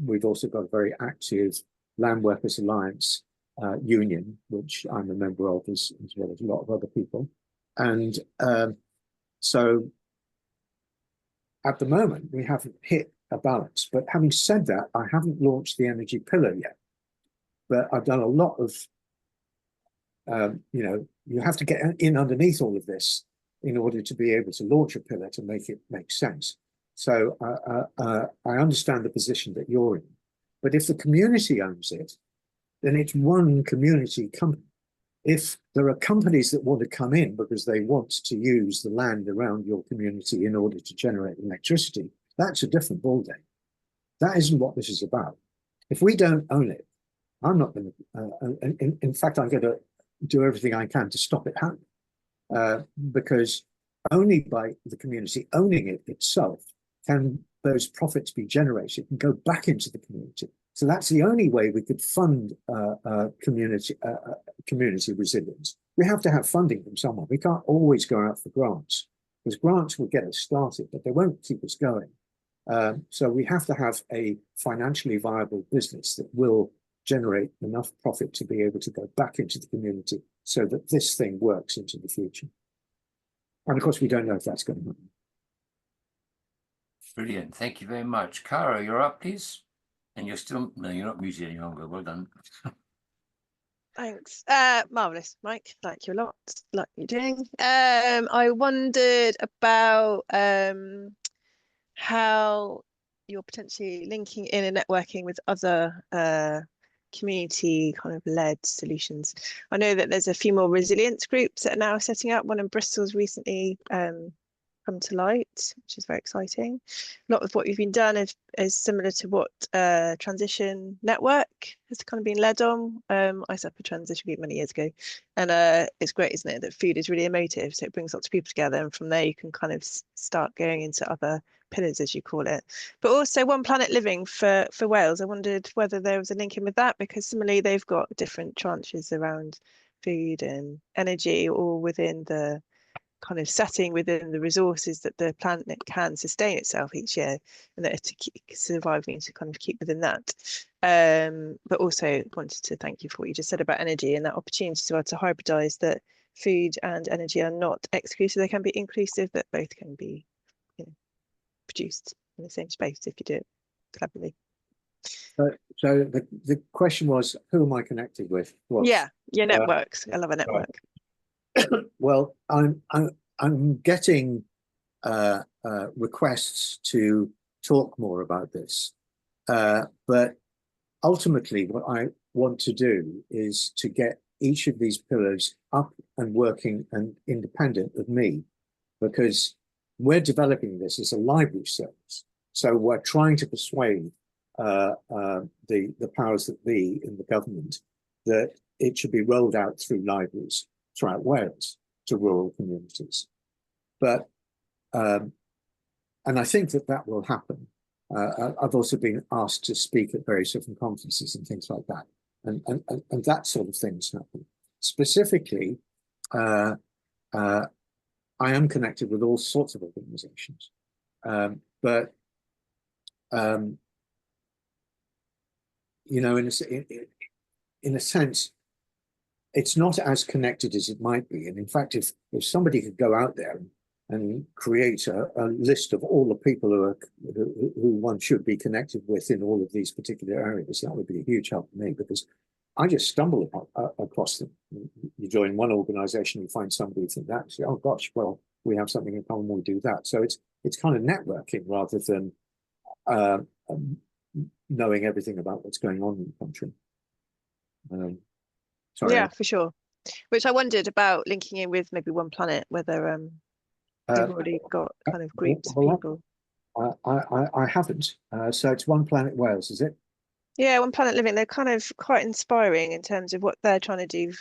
We've also got a very active Land Workers Alliance union, which I'm a member of, as well as a lot of other people. And so at the moment, we haven't hit a balance. But having said that, I haven't launched the energy pillar yet. But I've done a lot of, you have to get in underneath all of this in order to be able to launch a pillar to make it make sense. So I understand the position that you're in. But if the community owns it, then it's one community company. If there are companies that want to come in because they want to use the land around your community in order to generate electricity, that's a different ballgame. That isn't what this is about. If we don't own it, I'm not going to, in fact, I'm going to do everything I can to stop it happening. Because only by the community owning it itself can those profits be generated and go back into the community. So that's the only way we could fund community resilience. We have to have funding from someone. We can't always go out for grants, because grants will get us started, but they won't keep us going. So we have to have a financially viable business that will generate enough profit to be able to go back into the community so that this thing works into the future. And of course, we don't know if that's going to happen. Brilliant. Thank you very much. Cara, you're up, please. And you're still, no, you're not muted any longer. Well done. Thanks. Marvellous, Mike. Thank you a lot. Like you're doing. I wondered about how you're potentially linking in and networking with other community kind of led solutions. I know that there's a few more resilience groups that are now setting up. One in Bristol's recently come to light, which is very exciting. A lot of what you've been done is similar to what Transition Network has kind of been led on. I set up a transition group many years ago, and it's great, isn't it, that food is really emotive, so it brings lots of people together, and from there you can kind of start going into other pillars, as you call it. But also One Planet Living for Wales, I wondered whether there was a link in with that, because similarly they've got different tranches around food and energy, all within the kind of setting within the resources that the planet can sustain itself each year, and that to keep surviving, to kind of keep within that. But also wanted to thank you for what you just said about energy and that opportunity to hybridize, that food and energy are not exclusive, they can be inclusive, that both can be produced in the same space if you do it cleverly. So the question was, who am I connected with? Yeah, your networks. I love a network. Well, I'm getting requests to talk more about this, but ultimately what I want to do is to get each of these pillars up and working and independent of me, because we're developing this as a library service. So we're trying to persuade the powers that be in the government that it should be rolled out through libraries throughout Wales to rural communities. But and I think that will happen. I've also been asked to speak at various different conferences and things like that, and that sort of things happen. Specifically, I am connected with all sorts of organizations, but you know, in a sense, it's not as connected as it might be. And in fact, if somebody could go out there and create a list of all the people who one should be connected with in all of these particular areas, that would be a huge help for me, because I just stumble across them. You join one organization, you find somebody, you think that, you say, oh gosh, well, we have something in common, we do that. So it's kind of networking rather than knowing everything about what's going on in the country. Sorry. Yeah, for sure. Which I wondered about linking in with maybe One Planet, whether they've already got kind of groups of people. I haven't. So it's One Planet Wales, is it? Yeah, One Planet Living. They're kind of quite inspiring in terms of what they're trying to do,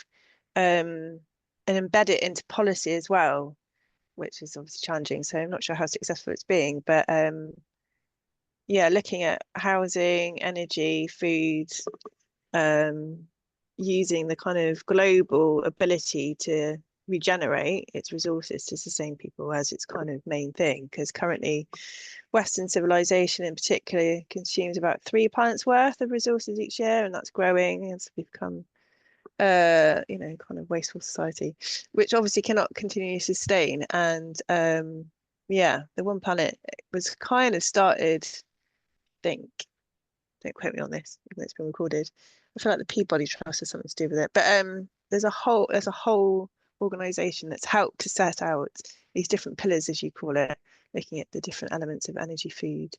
and embed it into policy as well, which is obviously challenging. So I'm not sure how successful it's being, but yeah, looking at housing, energy, food, using the kind of global ability to regenerate its resources to sustain people as its kind of main thing, because currently Western civilization in particular consumes about 3 planets worth of resources each year, and that's growing as we become you know, kind of wasteful society, which obviously cannot continue to sustain. And yeah, the One Planet was kind of started, I think, don't quote me on this, even though it's been recorded, I feel like the Peabody Trust has something to do with it, but there's a whole organization that's helped to set out these different pillars, as you call it, looking at the different elements of energy, food,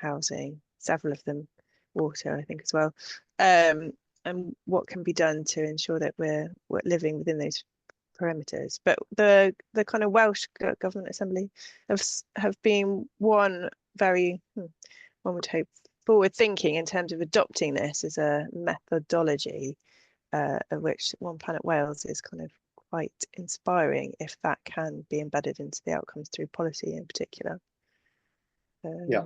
housing, several of them, water, I think, as well, and what can be done to ensure that we're living within those parameters. But the kind of Welsh Government Assembly have been one very, one would hope, forward thinking in terms of adopting this as a methodology, of which One Planet Wales is kind of quite inspiring if that can be embedded into the outcomes through policy in particular. Yeah.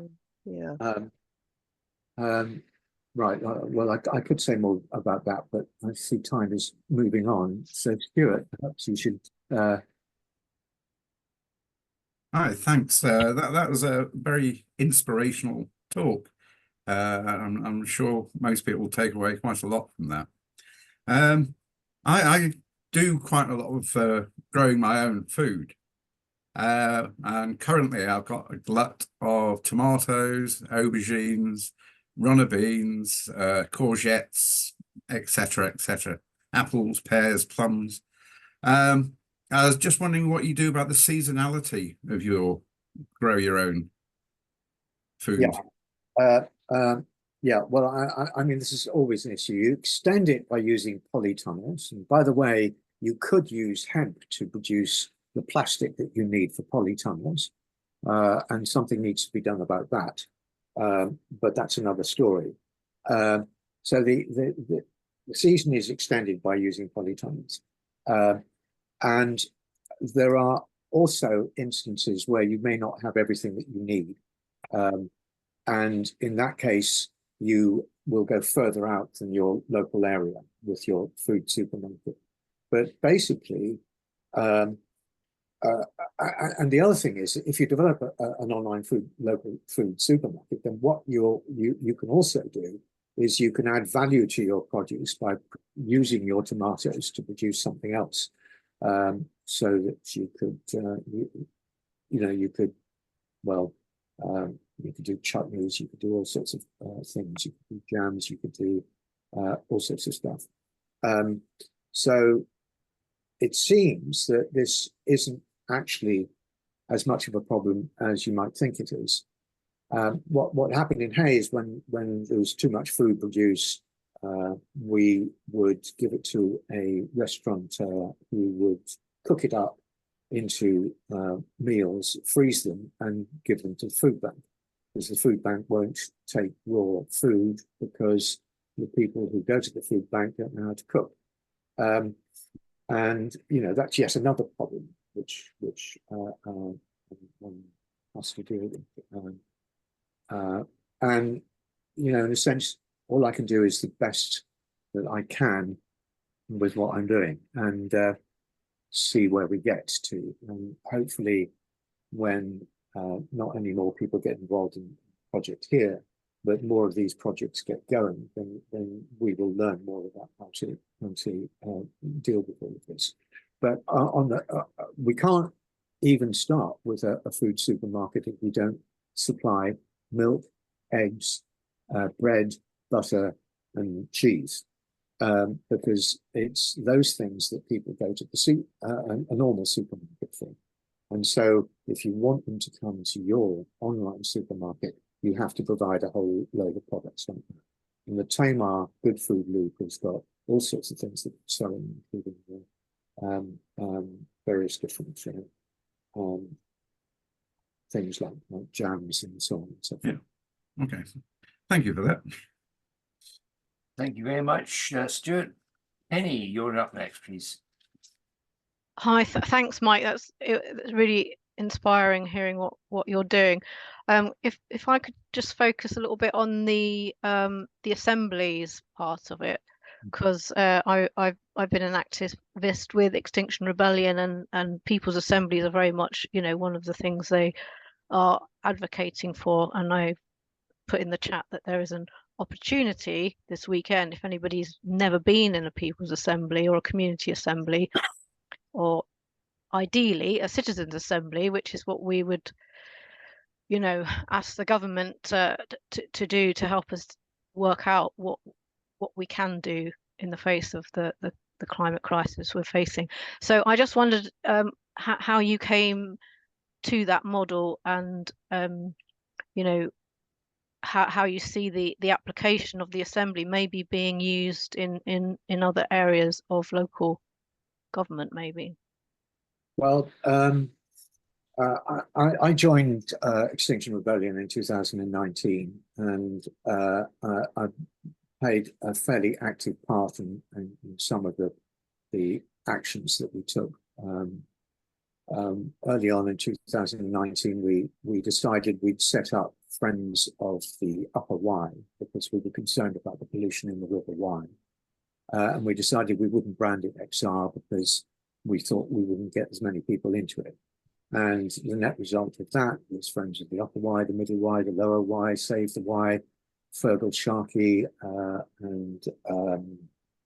Right. Well, I could say more about that, but I see time is moving on. So, Stuart, perhaps you should. Hi, thanks. That was a very inspirational talk. I'm sure most people will take away quite a lot from that. I do quite a lot of growing my own food. And currently I've got a glut of tomatoes, aubergines, runner beans, courgettes, etc., apples, pears, plums. I was just wondering what you do about the seasonality of your grow your own food. Yeah, well, I mean, this is always an issue. You extend it by using polytunnels. And by the way, you could use hemp to produce the plastic that you need for polytunnels. And something needs to be done about that. But that's another story. So the season is extended by using polytunnels. And there are also instances where you may not have everything that you need. And in that case, you will go further out than your local area with your food supermarket. But basically, and the other thing is, if you develop an online local food supermarket, then what you can also do is you can add value to your produce by using your tomatoes to produce something else, so that you could, you could, well, you could do chutneys, you could do all sorts of things, you could do jams, you could do all sorts of stuff. So it seems that this isn't actually as much of a problem as you might think it is. What happened in Hayes when there was too much food produced, we would give it to a restaurateur who would cook it up into meals, freeze them, and give them to the food bank. Because the food bank won't take raw food because the people who go to the food bank don't know how to cook. And that's yet another problem which us to do it. And, you know, in a sense, all I can do is the best that I can with what I'm doing, and see where we get to. And hopefully when not only more people get involved in the project here, but more of these projects get going, then we will learn more about how to deal with all of this. But we can't even start with a food supermarket if we don't supply milk, eggs, bread, butter, and cheese. Because it's those things that people go to a normal supermarket for. And so if you want them to come to your online supermarket, you have to provide a whole load of products, don't you? And the Tamar Good Food Loop has got all sorts of things that we're selling, including various different things like jams and so on and so forth. Yeah. Okay. Thank you for that. Thank you very much, Stuart. Penny, you're up next, please. Hi, thanks, Mike. It's really inspiring hearing what you're doing. If I could just focus a little bit on the assemblies part of it, because I've been an activist with Extinction Rebellion, and people's assemblies are very much, you know, one of the things they are advocating for. And I put in the chat that there is an opportunity this weekend, if anybody's never been in a people's assembly or a community assembly, or ideally a citizens assembly, which is what we would, you know, ask the government to do to help us work out what we can do in the face of the climate crisis we're facing. So I just wondered how you came to that model, and you know, how you see the application of the assembly maybe being used in other areas of local government, maybe. Well, I joined Extinction Rebellion in 2019, and I played a fairly active part in some of the actions that we took. Early on in 2019, we decided we'd set up Friends of the Upper Wye because we were concerned about the pollution in the River Wye. And we decided we wouldn't brand it XR because we thought we wouldn't get as many people into it. And the net result of that was Friends of the Upper Wye, the Middle Wye, the Lower Wye, Save the Wye, Fergal Sharkey, and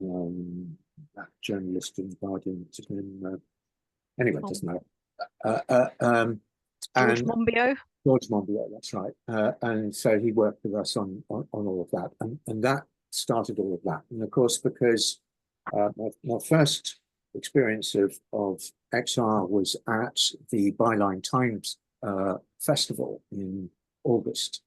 that journalist in Guardian. Anyway, it doesn't matter. George Monbiot. George Monbiot, that's right. And so he worked with us on all of that, and that started all of that. And of course, because my first experience of XR was at the Byline Times festival in August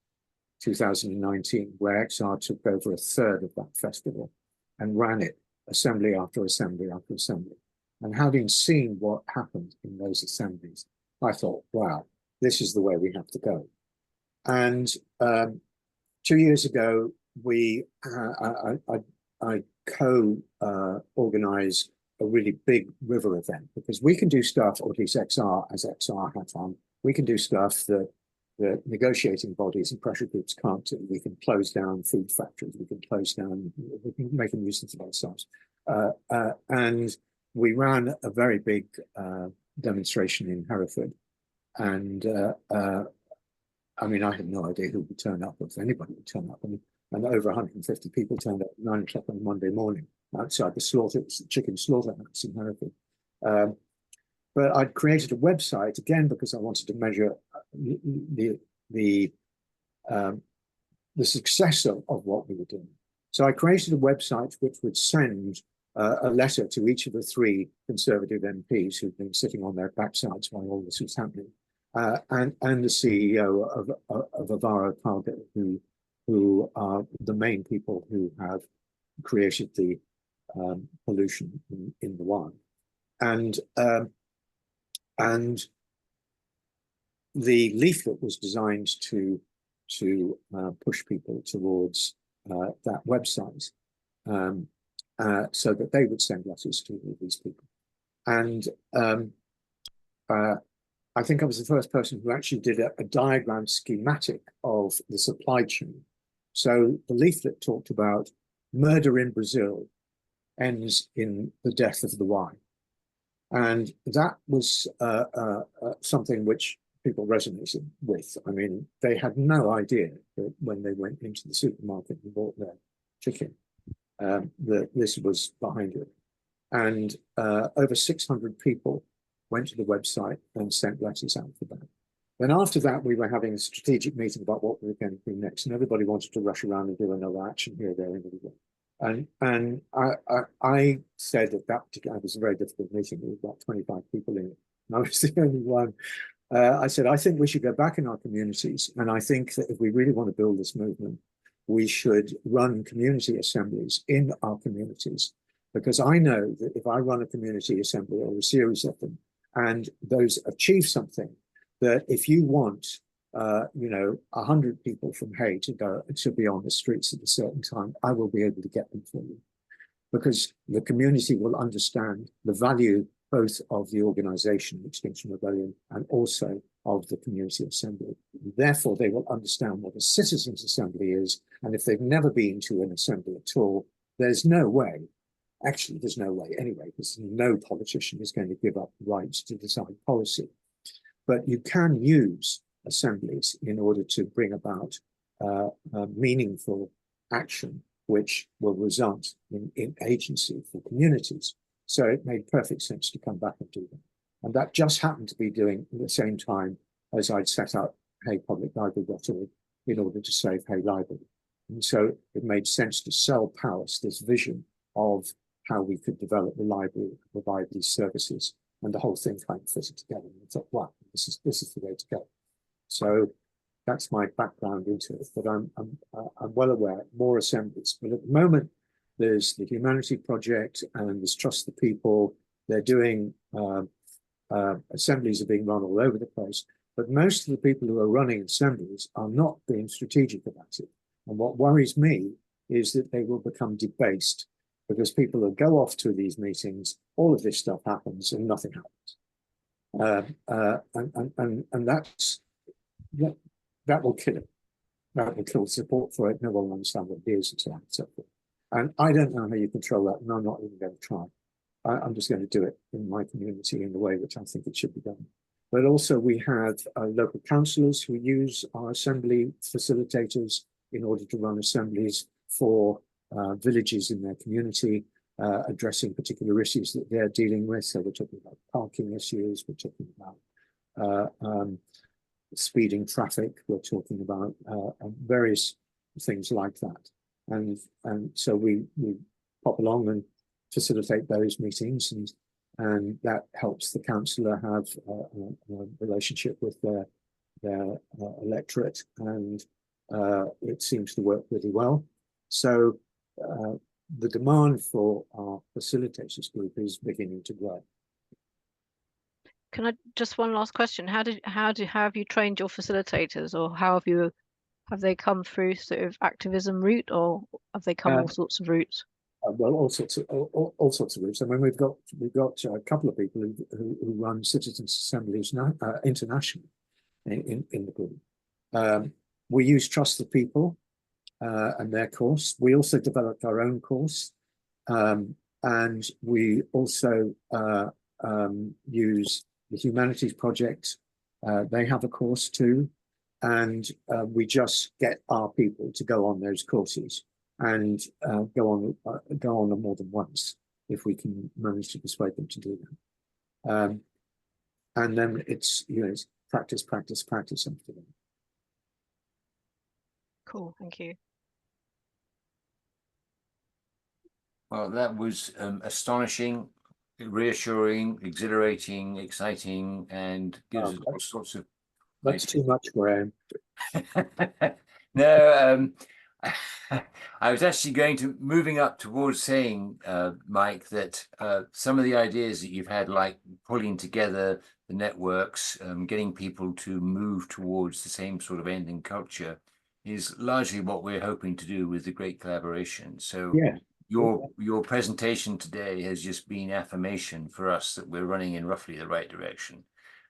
2019, where XR took over a third of that festival and ran it assembly after assembly after assembly. And having seen what happened in those assemblies, I thought, wow, this is the way we have to go. And 2 years ago, I co-organized a really big river event, because we can do stuff, or at least XR, as XR had on, we can do stuff that the negotiating bodies and pressure groups can't do. We can close down food factories, we can make a nuisance of ourselves. And we ran a very big demonstration in Hereford. And I mean, I had no idea who would turn up, or if anybody would turn up. And over 150 people turned up at 9 o'clock on Monday morning outside the chicken slaughterhouse in Hereford. But I'd created a website again because I wanted to measure the success of what we were doing. So I created a website which would send a letter to each of the 3 Conservative MPs who'd been sitting on their backsides while all this was happening, and the CEO of Avaro Cargo, who are the main people who have created the pollution in the Wye. And the leaflet was designed to push people towards that website, so that they would send letters to all these people. And I think I was the first person who actually did a diagram schematic of the supply chain. So the leaflet talked about murder in Brazil ends in the death of the wine. And that was something which people resonated with. I mean, they had no idea that when they went into the supermarket and bought their chicken, that this was behind it. And over 600 people went to the website and sent letters out for that. Then after that, we were having a strategic meeting about what we were going to do next, and everybody wanted to rush around and do another action here, there, and everywhere. And I said at that particular, it was a very difficult meeting. There were about 25 people in it, and I was the only one. I said, I think we should go back in our communities, and I think that if we really want to build this movement, we should run community assemblies in our communities, because I know that if I run a community assembly or a series of them, and those achieve something, that if you want, 100 people from Hay to be on the streets at a certain time, I will be able to get them for you, because the community will understand the value both of the organization, Extinction Rebellion, and also of the community assembly. Therefore, they will understand what a citizens' assembly is, and if they've never been to an assembly at all, there's no way. Actually, there's no way anyway, because no politician is going to give up rights to decide policy. But you can use assemblies in order to bring about meaningful action, which will result in agency for communities. So it made perfect sense to come back and do that. And that just happened to be doing at the same time as I'd set up haypubliclibrary.org in order to save Hay Library. And so it made sense to sell Powers this vision of how we could develop the library and provide these services. And the whole thing kind of fitted together. And I thought, wow, this is the way to go. So that's my background into it. But I'm well aware more assemblies. But at the moment, there's the Humanity Project and there's Trust the People. They're doing assemblies are being run all over the place. But most of the people who are running assemblies are not being strategic about it. And what worries me is that they will become debased, because people will go off to these meetings, all of this stuff happens and nothing happens. And that will kill it. That will kill support for it. No one will understand what it is, and so on and so forth. And I don't know how you control that, and I'm not even going to try. I'm just going to do it in my community in the way which I think it should be done. But also we have local councillors who use our assembly facilitators in order to run assemblies for villages in their community, addressing particular issues that they're dealing with. So we're talking about parking issues, we're talking about speeding traffic, we're talking about various things like that. And so we pop along and facilitate those meetings, and that helps the councillor have a relationship with their electorate, and it seems to work really well. So the demand for our facilitators group is beginning to grow. Can I just one last question? How have you trained your facilitators, or have they come through sort of activism route, or have they come all sorts of routes? Well, all sorts of routes. I mean, we've got a couple of people who run citizens assemblies now, internationally in the group. We use Trust the People and their course. We also developed our own course, and we also use the Humanities Project. They have a course too, and we just get our people to go on those courses and go on them more than once if we can manage to persuade them to do that. And then it's practice after that. Cool, thank you. Well, that was astonishing, reassuring, exhilarating, exciting, and gives us all sorts of. That's too much, Graham. No, I was actually moving up towards saying, Mike, that some of the ideas that you've had, like pulling together the networks, getting people to move towards the same sort of end in culture, is largely what we're hoping to do with the Great Collaboration. So yeah. Your presentation today has just been affirmation for us that we're running in roughly the right direction.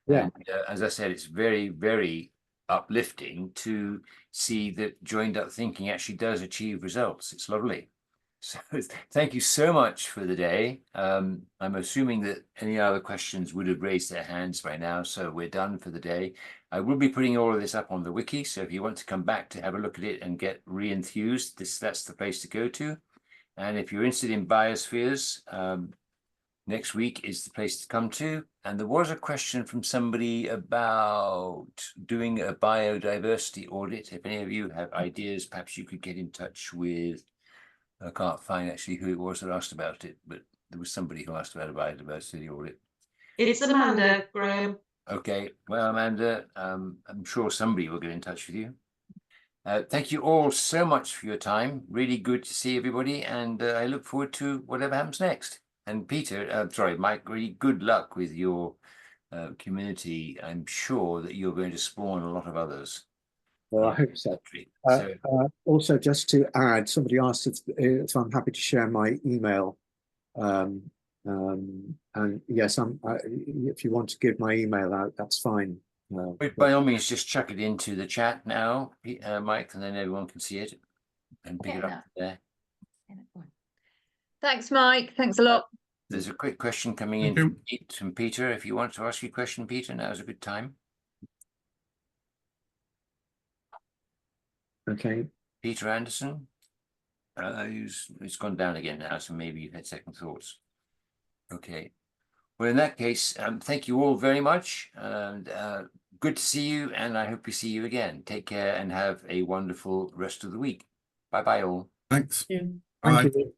Yeah. And as I said, it's very, very uplifting to see that joined up thinking actually does achieve results. It's lovely. So thank you so much for the day. I'm assuming that any other questions would have raised their hands by now, so we're done for the day. I will be putting all of this up on the wiki, so if you want to come back to have a look at it and get re-enthused, that's the place to go to. And if you're interested in biospheres, next week is the place to come to. And there was a question from somebody about doing a biodiversity audit. If any of you have ideas, perhaps you could get in touch with, I can't find actually who it was that asked about it, but there was somebody who asked about a biodiversity audit. It's Amanda, Graham. Okay, well, Amanda, I'm sure somebody will get in touch with you. Thank you all so much for your time. Really good to see everybody, and I look forward to whatever happens next. And Peter, sorry, Mike, really good luck with your community. I'm sure that you're going to spawn a lot of others. Well, I hope so. So Also, just to add, somebody asked if I'm happy to share my email. And yes, if you want to give my email out, that's fine. by all means, just chuck it into the chat now, Mike, and then everyone can see it and pick it up there. Thanks, Mike. Thanks a lot. There's a quick question coming in from Peter. If you want to ask your question, Peter, now is a good time. Okay. Peter Anderson, it's gone down again now, so maybe you've had second thoughts. Okay. Well, in that case, thank you all very much, and good to see you, and I hope we see you again. Take care and have a wonderful rest of the week. Bye-bye all. Thanks. Yeah. Bye. Thank you.